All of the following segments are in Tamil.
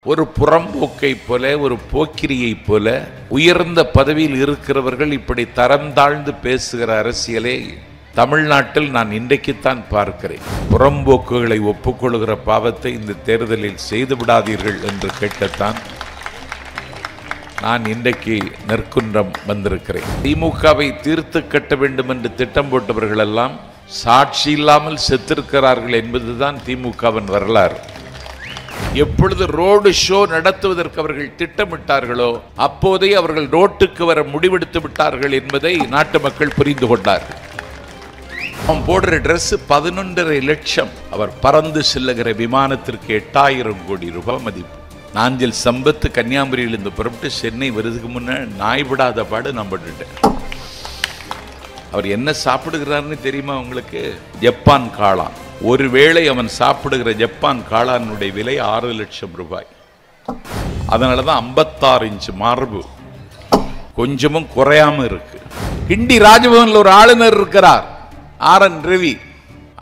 ஒரு புறம்போக்கை போல, ஒரு போக்கிரியை போல உயர்ந்த பதவியில் இருக்கிறவர்கள் இப்படி தரம் தாழ்ந்து பேசுகிற அரசியலை தமிழ்நாட்டில் நான் இன்றைக்குத்தான் பார்க்கிறேன். புறம்போக்குகளை ஒப்புக்கொள்கிற பாவத்தை இந்த தேர்தலில் செய்து விடாதீர்கள் என்று கேட்கத்தான் நான் இன்றைக்கு நெற்குன்றம் வந்திருக்கிறேன். திமுகவை தீர்த்து கட்ட வேண்டும் என்று திட்டம் போட்டவர்கள் எல்லாம் சாட்சி இல்லாமல் செத்திருக்கிறார்கள் என்பதுதான் திமுகவின் வரலாறு. எப்பொழுது ரோடு ஷோ நடத்துவதற்கு அவர்கள் திட்டமிட்டார்களோ அப்போதே அவர்கள் ரோட்டுக்கு வர முடிவெடுத்து விட்டார்கள் என்பதை நாட்டு மக்கள் புரிந்து கொண்டார்கள். அவன் போடுற டிரெஸ் 11.5 லட்சம். அவர் பறந்து செல்லுகிற விமானத்திற்கு 8000 கோடி ரூபாய் மதிப்பு. நாஞ்சில் சம்பத்து கன்னியாகுமரியில் இருந்து புறப்பட்டு சென்னை வருதுக்கு முன்ன நாய் விடாத பாடு நான் பட்டுட்டேன். அவர் என்ன சாப்பிடுகிறார்னு தெரியுமா உங்களுக்கு? ஜப்பான் காளான். ஒருவேளை அவன் சாப்பிடுகிற ஜப்பான் காளானுடைய விலை 6 லட்சம் ரூபாய். அதனாலதான் 56 இன்ச் மார்பு கொஞ்சமும் குறையாம இருக்கு. ஹிண்டி ராஜபவன்ல ஒரு ஆளுநர் இருக்கிறார், RN ரவி.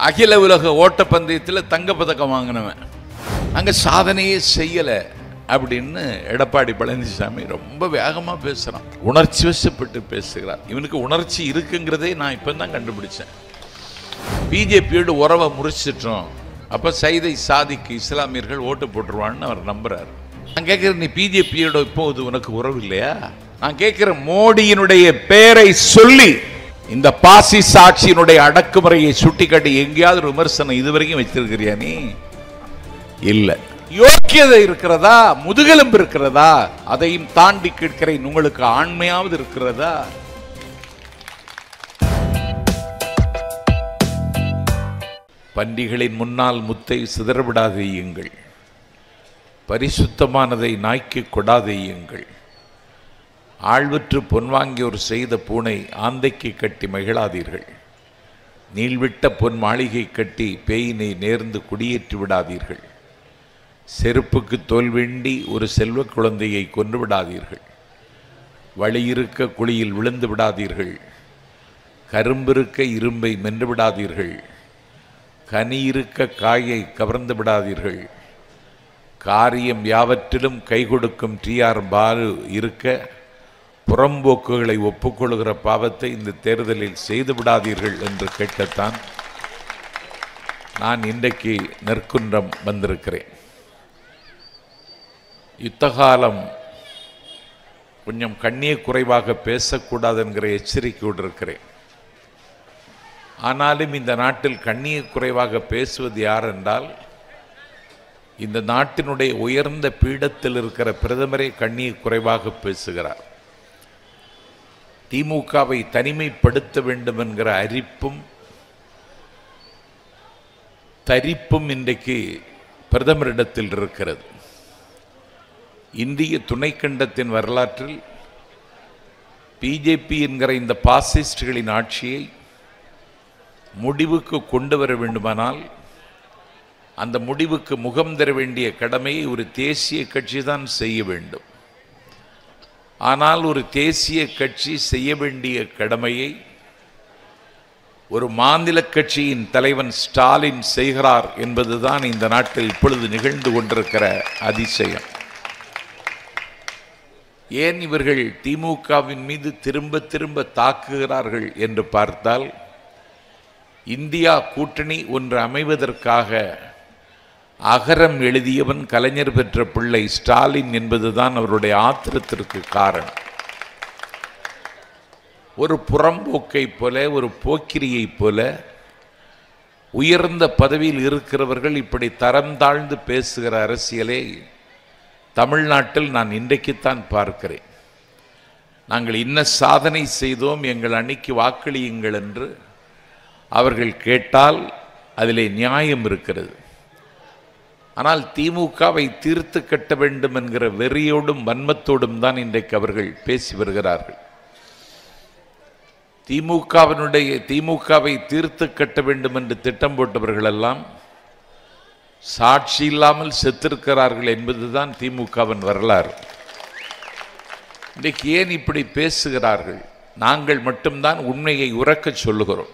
அகில உலக ஓட்டப்பந்தயத்தில் தங்கப்பதக்கம் வாங்கினவன். அங்க சாதனையே செய்யல அப்படின்னு எடப்பாடி பழனிசாமி ரொம்ப வேகமா பேசுறான், உணர்ச்சி வசப்பட்டு பேசுகிறார். இவனுக்கு உணர்ச்சி இருக்குங்கிறதே நான் இப்பதான் கண்டுபிடிச்சேன். பிஜேபியோடு உறவை முறிச்சிட்டோம், அப்ப சைதை சாதிக்கு இஸ்லாமியர்கள் ஓட்டு போட்டுருவான்னு அவர் நம்புறாரு. நான் கேட்கிறேன், நீ பிஜேபியோட இப்போது உனக்கு உறவு இல்லையா? நான் கேட்கிறேன், மோடியினுடைய பெயரை சொல்லி இந்த பாசிச ஆட்சியினுடைய அடக்குமுறையை சுட்டிக்காட்டி எங்கேயாவது விமர்சனம் இதுவரைக்கும் வச்சிருக்கிறியா? நீ இல்ல. யோக்கியதை இருக்கிறதா? முதுகெலும்பு இருக்கிறதா? அதையும் தாண்டி கேட்கிறேன், உங்களுக்கு ஆண்மையாவது இருக்கிறதா? பண்டிகளின் முன்னால் முத்தை சிதறவிடாதேயுங்கள், பரிசுத்தமானதை நாய்க்கு கொடாதேயுங்கள். ஆழ்வற்று பொன்வாங்கியோர் செய்த பூனை ஆந்தைக்கு கட்டி மகிழாதீர்கள். நீள்விட்ட பொன் மாளிகை கட்டி பேயினை நேர்ந்து குடியேற்றி விடாதீர்கள். செருப்புக்கு தோல் வேண்டி ஒரு செல்வ குழந்தையை கொன்று விடாதீர்கள். வழியிருக்க குழியில் விழுந்து விடாதீர்கள். கரும்பிருக்க இரும்பை மென்று விடாதீர்கள். கனி இருக்க காயை கவர்ந்து விடாதீர்கள். காரியம் யாவற்றிலும் கை கொடுக்கும் TR பாலு இருக்க புறம்போக்குகளை ஒப்புக்கொள்கிற பாவத்தை இந்த தேர்தலில் செய்து விடாதீர்கள் என்று கேட்கத்தான் நான் இன்றைக்கு நெற்குன்றம் வந்திருக்கிறேன். யுத்தகாலம் கொஞ்சம் கண்ணிய குறைவாக பேசக்கூடாது என்கிற எச்சரிக்கையோடு இருக்கிறேன். ஆனாலும் இந்த நாட்டில் கண்ணிய குறைவாக பேசுவது யார் என்றால், இந்த நாட்டினுடைய உயர்ந்த பீடத்தில் இருக்கிற பிரதமரே கண்ணிய குறைவாக பேசுகிறார். திமுகவை தனிமைப்படுத்த வேண்டும் என்கிற அரிப்பும் தரிப்பும் இன்றைக்கு பிரதமரிடத்தில் இருக்கிறது. இந்திய துணைக்கண்டத்தின் வரலாற்றில் பிஜேபி என்கிற இந்த பாசிஸ்டுகளின் ஆட்சியை முடிவுக்கு கொண்டு வர வேண்டுமானால் அந்த முடிவுக்கு முகம் தர வேண்டிய கடமையை ஒரு தேசிய கட்சி தான் செய்ய வேண்டும். ஆனால் ஒரு தேசிய கட்சி செய்ய வேண்டிய கடமையை ஒரு மாநில கட்சியின் தலைவன் ஸ்டாலின் செய்கிறார் என்பதுதான் இந்த நாட்டில் இப்பொழுது நிகழ்ந்து கொண்டிருக்கிற அதிசயம். ஏன் இவர்கள் திமுகவின் மீது திரும்ப திரும்ப தாக்குகிறார்கள் என்று பார்த்தால், இந்தியா கூட்டணி ஒன்று அமைவதற்காக அகரம் எழுதியவன் கலைஞர் பெற்ற பிள்ளை ஸ்டாலின் என்பதுதான் அவருடைய ஆத்திரத்திற்கு காரணம். ஒரு புறம்போக்கை போல, ஒரு போக்கிரியை போல உயர்ந்த பதவியில் இருக்கிறவர்கள் இப்படி தரம் தாழ்ந்து பேசுகிற அரசியலை தமிழ்நாட்டில் நான் இன்றைக்குத்தான் பார்க்கிறேன். நாங்கள் இன்ன சாதனை செய்தோம், எங்கள் அணிக்கு வாக்களியுங்கள் என்று அவர்கள் கேட்டால் அதிலே நியாயம் இருக்கிறது. ஆனால் திமுகவை தீர்த்து கட்ட வேண்டும் என்கிற வெறியோடும் வன்மத்தோடும் தான் இன்றைக்கு அவர்கள் பேசி வருகிறார்கள். திமுகவை தீர்த்து கட்ட வேண்டும் என்று திட்டம் போட்டவர்கள் எல்லாம் சாட்சி இல்லாமல் செத்திருக்கிறார்கள் என்பதுதான் திமுகவின் வரலாறு. இன்றைக்கு ஏன் இப்படி பேசுகிறார்கள்? நாங்கள் மட்டும்தான் உண்மையை உரக்க சொல்லுகிறோம்.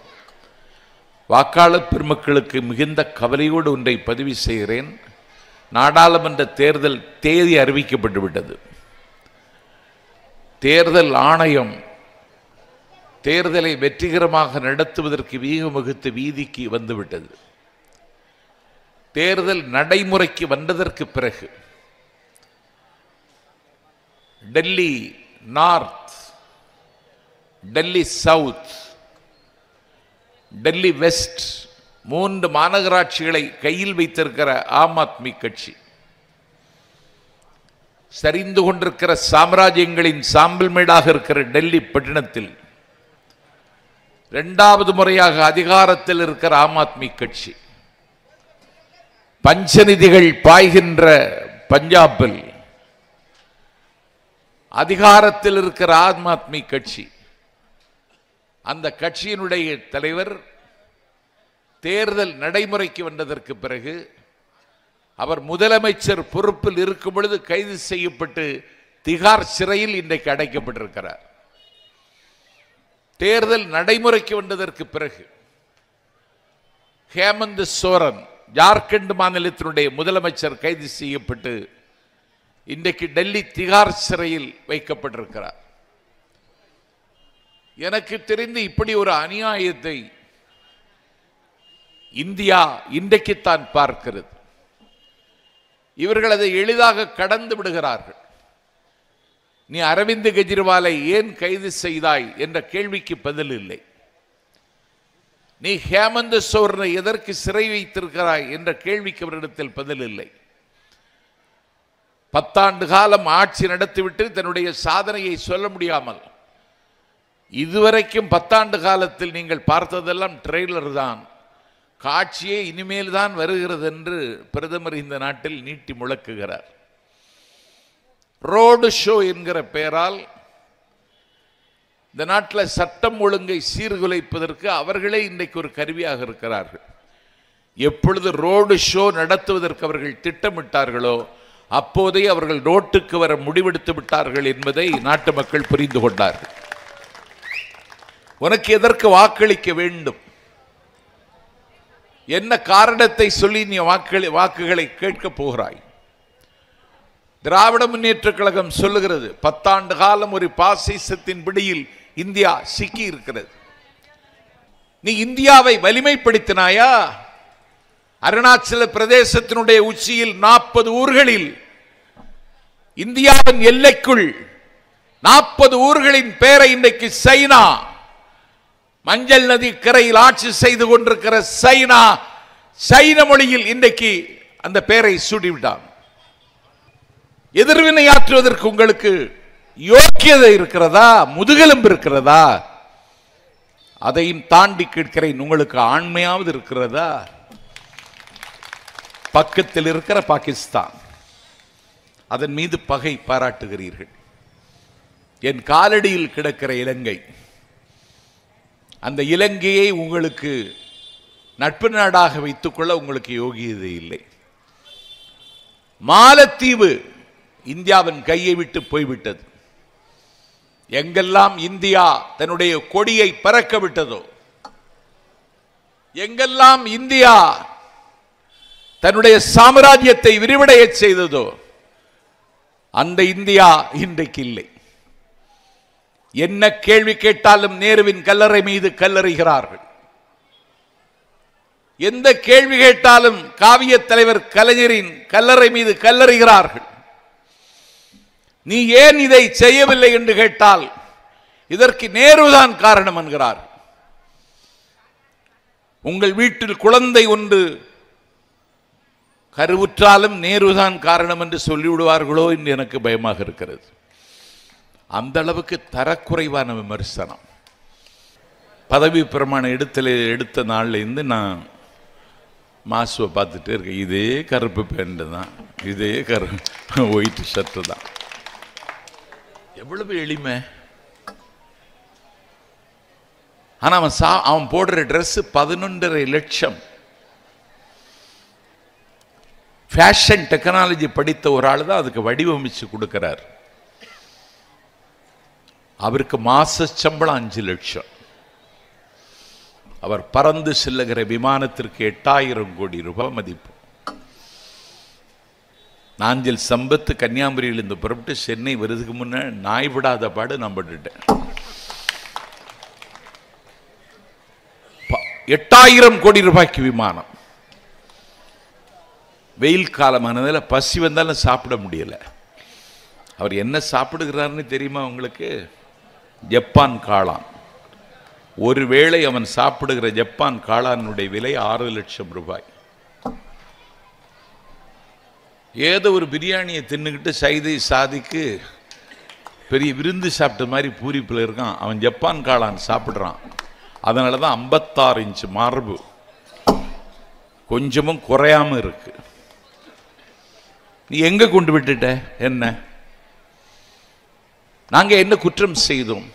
வாக்காளர் பெருமக்களுக்கு மிகுந்த கவலையோடு ஒன்றை பதிவு செய்கிறேன். நாடாளுமன்ற தேர்தல் தேதி அறிவிக்கப்பட்டு விட்டது. தேர்தல் ஆணையம் தேர்தலை வெற்றிகரமாக நடத்துவதற்கு வீகம் வகுத்து வீதிக்கு வந்துவிட்டது. தேர்தல் நடைமுறைக்கு வந்ததற்கு பிறகு Delhi north, Delhi south, Delhi west 3 மாநகராட்சிகளை கையில் வைத்திருக்கிற ஆம் ஆத்மி கட்சி சரிந்து கொண்டிருக்கிற சாம்ராஜ்யங்களின் சாம்பல் மேடாக இருக்கிற டெல்லி பட்டணத்தில் 2வது முறையாக அதிகாரத்தில் இருக்கிற ஆம் ஆத்மி கட்சி, பஞ்சநிதிகள் பாய்கின்ற பஞ்சாபில் அதிகாரத்தில் இருக்கிற ஆம் ஆத்மி கட்சி, அந்த கட்சியினுடைய தலைவர் தேர்தல் நடைமுறைக்கு வந்ததற்கு பிறகு அவர் முதலமைச்சர் பொறுப்பில் இருக்கும் பொழுது கைது செய்யப்பட்டு திகார் சிறையில் இன்றைக்கு அடைக்கப்பட்டிருக்கிறார். தேர்தல் நடைமுறைக்கு வந்ததற்கு பிறகு ஹேமந்த் சோரன் ஜார்க்கண்ட் மாநிலத்தினுடைய முதலமைச்சர் கைது செய்யப்பட்டு இன்றைக்கு டெல்லி திகார் சிறையில் வைக்கப்பட்டிருக்கிறார். எனக்கு தெரிந்து இப்படி ஒரு அநியாயத்தை இந்தியா இன்றைக்குத்தான் பார்க்கிறது. இவர்கள் அதை எளிதாக கடந்து விடுகிறார்கள். நீ அரவிந்த் கெஜ்ரிவாலை ஏன் கைது செய்தாய் என்ற கேள்விக்கு பதில் இல்லை. நீ ஹேமந்த் சோரனை எதற்கு சிறை வைத்திருக்கிறாய் என்ற கேள்விக்கு அவரிடத்தில் பதில் இல்லை. 10 ஆண்டு காலம் ஆட்சி நடத்திவிட்டு தன்னுடைய சாதனையை சொல்ல முடியாமல் இதுவரைக்கும் 10 ஆண்டு காலத்தில் நீங்கள் பார்த்ததெல்லாம் ட்ரெய்லர் தான், காட்சியே இனிமேல் தான் வருகிறது என்று பிரதமர் இந்த நாட்டில் நீட்டி முழக்குகிறார். ரோடு ஷோ என்கிற பெயரால் இந்த நாட்டில் சட்டம் ஒழுங்கை சீர்குலைப்பதற்கு அவர்களே இன்றைக்கு ஒரு கருவியாக இருக்கிறார்கள். எப்பொழுது ரோடு ஷோ நடத்துவதற்கு அவர்கள் திட்டமிட்டார்களோ அப்போதே அவர்கள் ரோட்டுக்கு வர முடிவெடுத்து விட்டார்கள் என்பதை நாட்டு மக்கள் புரிந்து கொண்டார்கள். உனக்கு எதற்கு வாக்களிக்க வேண்டும், என்ன காரணத்தை சொல்லி நீ வாக்குகளை கேட்க போகிறாய்? திராவிட முன்னேற்ற கழகம் சொல்லுகிறது 10 ஆண்டு காலம் ஒரு பாசிசத்தின் பிடியில் இந்தியா சிக்கி இருக்கிறது. நீ இந்தியாவை வலிமைப்படுத்தினாயா? அருணாச்சல பிரதேசத்தினுடைய உச்சியில் 40 ஊர்களில் இந்தியாவின் எல்லைக்குள் 40 ஊர்களின் பெயரை இன்றைக்கு சைனா, மஞ்சள் நதி கரையில் ஆட்சி செய்து கொண்டிருக்கிற சைன மொழியில் இன்றைக்கு அந்த பெயரை சூடிவிட்டான். எதிர்வினையாற்றுவதற்கு உங்களுக்கு யோக்கியதை இருக்கிறதா, முதுகெலும்பு இருக்கிறதா? அதையும் தாண்டி கேட்கிறேன், உங்களுக்கு ஆண்மையாவது இருக்கிறதா? பக்கத்தில் இருக்கிற பாகிஸ்தான், அதன் மீது பகை பாராட்டுகிறீர்கள். என் காலடியில் கிடக்கிற இலங்கை, அந்த இலங்கையை உங்களுக்கு நட்பு நாடாக வைத்துக்கொள்ள உங்களுக்கு யோகியதை இல்லை. மாலத்தீவு இந்தியாவின் கையை விட்டு போய்விட்டது. எங்கெல்லாம் இந்தியா தன்னுடைய கொடியை பறக்க விட்டதோ, எங்கெல்லாம் இந்தியா தன்னுடைய சாம்ராஜ்யத்தை விரிவடைய செய்ததோ அந்த இந்தியா இன்றைக்கு இல்லை. என்ன கேள்வி கேட்டாலும் நேருவின் கல்லறை மீது கல்லறிகிறார்கள். எந்த கேள்வி கேட்டாலும் காவிய தலைவர் கலைஞரின் கல்லறை மீது கல்லறிகிறார்கள். நீ ஏன் இதை செய்யவில்லை என்று கேட்டால் இதற்கு நேருதான் காரணம் என்கிறார். உங்கள் வீட்டில் குழந்தை ஒன்று கருவுற்றாலும் நேருதான் காரணம் என்று சொல்லிவிடுவார்களோ என்று எனக்கு பயமாக இருக்கிறது. அந்த அளவுக்கு தரக்குறைவான விமர்சனம். பதவி பிரமாணம் எடுத்த நாள்ல இருந்து நான் மாசுவை பார்த்துட்டே இருக்கேன். இதே கருப்பு பேண்ட் தான், இதே ஒயிட் ஷர்ட்டு தான். எவ்வளவு எளிமை. ஆனா அவன் போடுற ட்ரெஸ் 11.5 லட்சம். ஃபேஷன் டெக்னாலஜி படித்த ஒரு ஆள் தான் அதுக்கு வடிவமைச்சு கொடுக்கிறார். அவருக்கு மாச சம்பளம் 5 லட்சம். அவர் பறந்து செல்லுகிற விமானத்திற்கு 8000 கோடி ரூபாய் மதிப்பு. நாஞ்சில் சம்பத்து கன்னியாகுமரியில் இருந்து புறப்பட்டு சென்னை வருதுக்கு முன்ன நாய் விடாத பாடு நான் பட்டுட்டேன். 8000 கோடி ரூபாய்க்கு விமானம். வெயில் காலமானதில் பசி வந்தாலும் சாப்பிட முடியல. அவர் என்ன சாப்பிடுகிறார்னு தெரியுமா உங்களுக்கு? ஜப்பான் காளான். ஒருவேளை அவன் சாப்பிடுகிற ஜப்பான் காளானுடைய விலை 6 லட்சம் ரூபாய். ஏதோ ஒரு பிரியாணியை தின்னுக்கிட்டு சைதை சாதிக்கு பெரிய விருந்து சாப்பிட்ட மாதிரி பூரிப்பில் இருக்கான். அவன் ஜப்பான் காளான் சாப்பிட்றான். அதனால தான் 56 இன்ச்சு மார்பு கொஞ்சமும் குறையாம இருக்கு. நீ எங்க கொண்டு விட்டுட்ட? என்ன நாங்க என்ன குற்றம் செய்தோம்?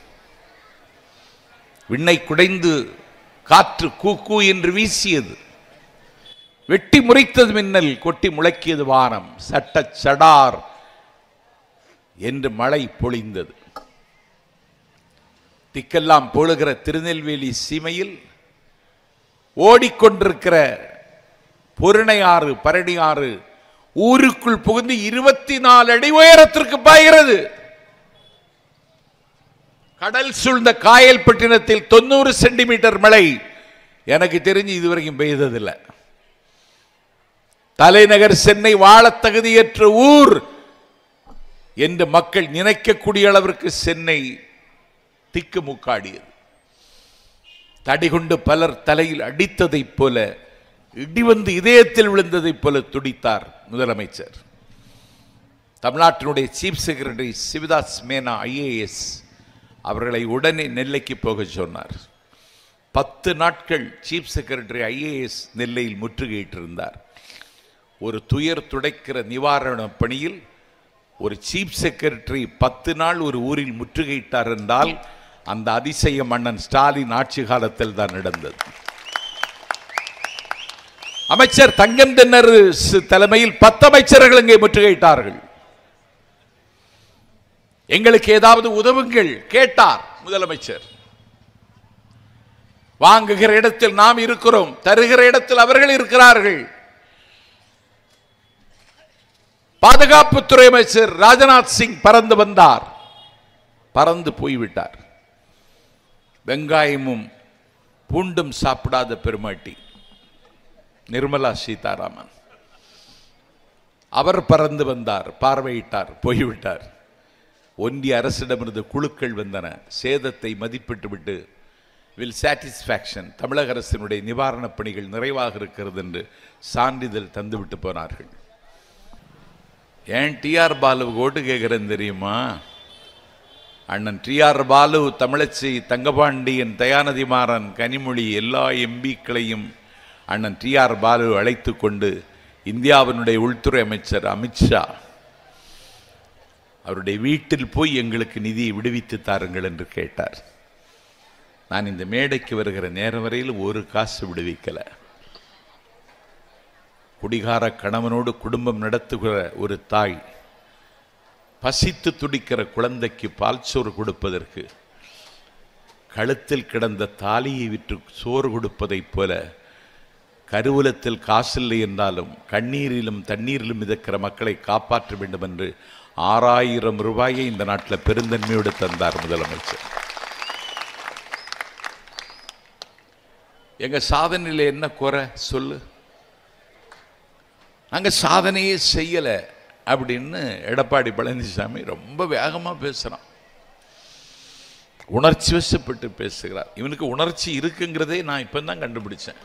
விண்ணை குடைந்து காற்று கூ கூ என்று வீசியது, வெட்டி முறைத்தது மின்னல், கொட்டி முழக்கியது வானம், சட்ட சடார் என்று மழை பொழிந்தது. திக்கெல்லாம் பொழுகிற திருநெல்வேலி சீமையில் ஓடிக்கொண்டிருக்கிற பொருணையாறு பரணியாறு ஊருக்குள் புகுந்து 24 அடி உயரத்திற்கு பாய்கிறது. கடல் சூழ்ந்த காயல்பட்டினத்தில் 90 சென்டிமீட்டர் மழை எனக்கு தெரிஞ்சு இதுவரைக்கும் பெய்ததில்லை. தலைநகர் சென்னை வாழ தகுதியற்ற ஊர் என்று மக்கள் நினைக்கக்கூடிய அளவிற்கு சென்னை திக்கு முக்காடியது. தடிகொண்டு பலர் தலையில் அடித்ததைப் போல, இடி வந்து இதயத்தில் விழுந்ததைப் போல துடித்தார் முதலமைச்சர். தமிழ்நாட்டினுடைய சீஃப் செக்ரட்டரி சிவதாஸ் மேனா IAS அவர்களை உடனே நெல்லைக்கு போக சொன்னார். 10 நாட்கள் சீஃப் செக்ரட்டரி IAS நெல்லையில் முற்றுகையிட்டிருந்தார். ஒரு துயர் துடைக்கிற நிவாரண பணியில் ஒரு சீஃப் செக்ரட்டரி 10 நாள் ஒரு ஊரில் முற்றுகையிட்டார் என்றால் அந்த அதிசய மன்னன் ஸ்டாலின் ஆட்சி காலத்தில் தான் நடந்தது. அமைச்சர் தங்கம் தென்னரசு தலைமையில் 10 அமைச்சர்கள் இங்கே முற்றுகையிட்டார்கள். எங்களுக்கு ஏதாவது உதவுங்கள் கேட்டார் முதலமைச்சர். வாங்குகிற இடத்தில் நாம் இருக்கிறோம், தருகிற இடத்தில் அவர்கள் இருக்கிறார்கள். பாதுகாப்புத்துறை அமைச்சர் ராஜ்நாத் சிங் பறந்து வந்தார், பறந்து போய்விட்டார். வெங்காயமும் பூண்டும் சாப்பிடாத பெருமாட்டி நிர்மலா சீதாராமன், அவர் பறந்து வந்தார், பார்வையிட்டார், போய்விட்டார். ஒன்றிய அரசிடமிருந்து குழுக்கள் வந்தன. சேதத்தை மதிப்பிட்டு விட்டு வில் சாட்டிஸ்ஃபேக்ஷன், தமிழக அரசினுடைய நிவாரணப் பணிகள் நிறைவாக இருக்கிறது என்று சான்றிதழ் தந்துவிட்டு போனார்கள். ஏன் TR பாலுவுக்கு ஓட்டு கேட்கிறேன்னு தெரியுமா? அண்ணன் TR பாலு, தமிழச்சி தங்கபாண்டியன், தயாநிதி மாறன், கனிமொழி எல்லா MPக்களையும் அண்ணன் TR பாலு அழைத்து கொண்டு இந்தியாவினுடைய உள்துறை அமைச்சர் அமித்ஷா அவருடைய வீட்டில் போய் எங்களுக்கு நிதியை விடுவித்து தாருங்கள் என்று கேட்டார். நான் இந்த மேடைக்கு வருகிற நேரம் வரையில் ஒரு காசு விடுவிக்கல. குடிகார கணவனோடு குடும்பம் நடத்துகிற ஒரு தாய் பசித்து துடிக்கிற குழந்தைக்கு பால் சோறு கொடுப்பதற்கு கழுத்தில் கிடந்த தாலியை விற்று சோறு கொடுப்பதைப் போல கருவூலத்தில் காசில்லை என்றாலும் கண்ணீரிலும் தண்ணீரிலும் மிதக்கிற மக்களை காப்பாற்ற வேண்டும் என்று 6000 ரூபாயை இந்த நாட்டில் பெருந்தன்மையோடு தந்தார் முதலமைச்சர். எங்க சாதனையில் என்ன குறை சொல்லு? நாங்க சாதனையே செய்யல அப்படின்னு எடப்பாடி பழனிசாமி ரொம்ப வேகமா பேசுறான். உணர்ச்சி வசப்பட்டு பேசுகிறார். இவனுக்கு உணர்ச்சி இருக்குங்கிறதே நான் இப்பதான் கண்டுபிடிச்சேன்.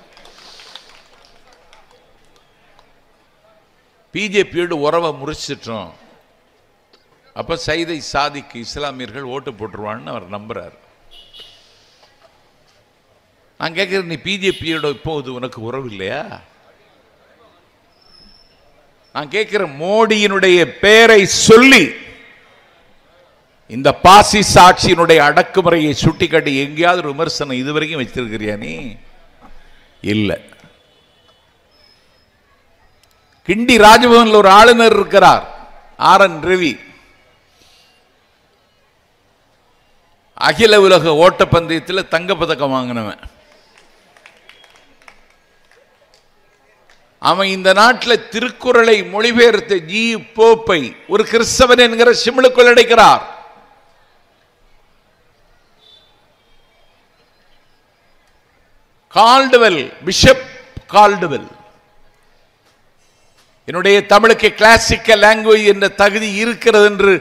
பிஜேபியோடு உறவை முறிச்சிட்டோம், அப்ப சைதை சாதிக்கு இஸ்லாமியர்கள் ஓட்டு போட்டுருவான்னு அவர் நம்புறார். நான் கேட்கிறேன், நீ பிஜேபியோட இப்போது உனக்கு உறவு இல்லையா? நான் கேட்கிற, மோடியினுடைய பெயரை சொல்லி இந்த பாசிச ஆட்சியினுடைய அடக்குமுறையை சுட்டிக்காட்டி எங்கேயாவது விமர்சனம் இதுவரைக்கும் வச்சிருக்கிறியா நீ? இல்லை. கிண்டி ராஜபவனில் ஒரு ஆளுநர் இருக்கிறார், RN ரவி. அகில உலக ஓட்டப்பந்தயத்தில் தங்கப்பதக்கம் வாங்கினவன். அவன் இந்த நாட்டில் திருக்குறளை மொழிபெயர்த்த ஜி போப்பை ஒரு கிறிஸ்தவன் என்கிற சிமிழுக்குள் அடைக்கிறார். கால்டுவெல், பிஷப் கால்டுவெல், என்னுடைய தமிழுக்கு கிளாசிக்கல் லாங்குவேஜ் என்ற தகுதி இருக்கிறது என்று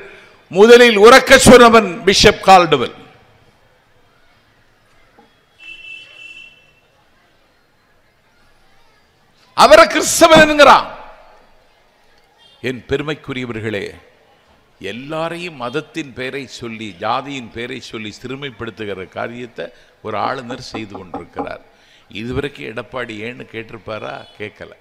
முதலில் உறக்க சொன்னவன் பிஷப் கால்டுவெல். அவரை கிறிஸ்தவன் என்கிறான். என் பெருமைக்குரியவர்களே, எல்லாரையும் மதத்தின் பெயரை சொல்லி, ஜாதியின் பெயரை சொல்லி சிறுமைப்படுத்துகிற காரியத்தை ஒரு ஆளுநர் செய்து கொண்டிருக்கிறார். இதுவரைக்கும் எடப்பாடி ஏன்னு கேட்டிருப்பாரா? கேட்கல.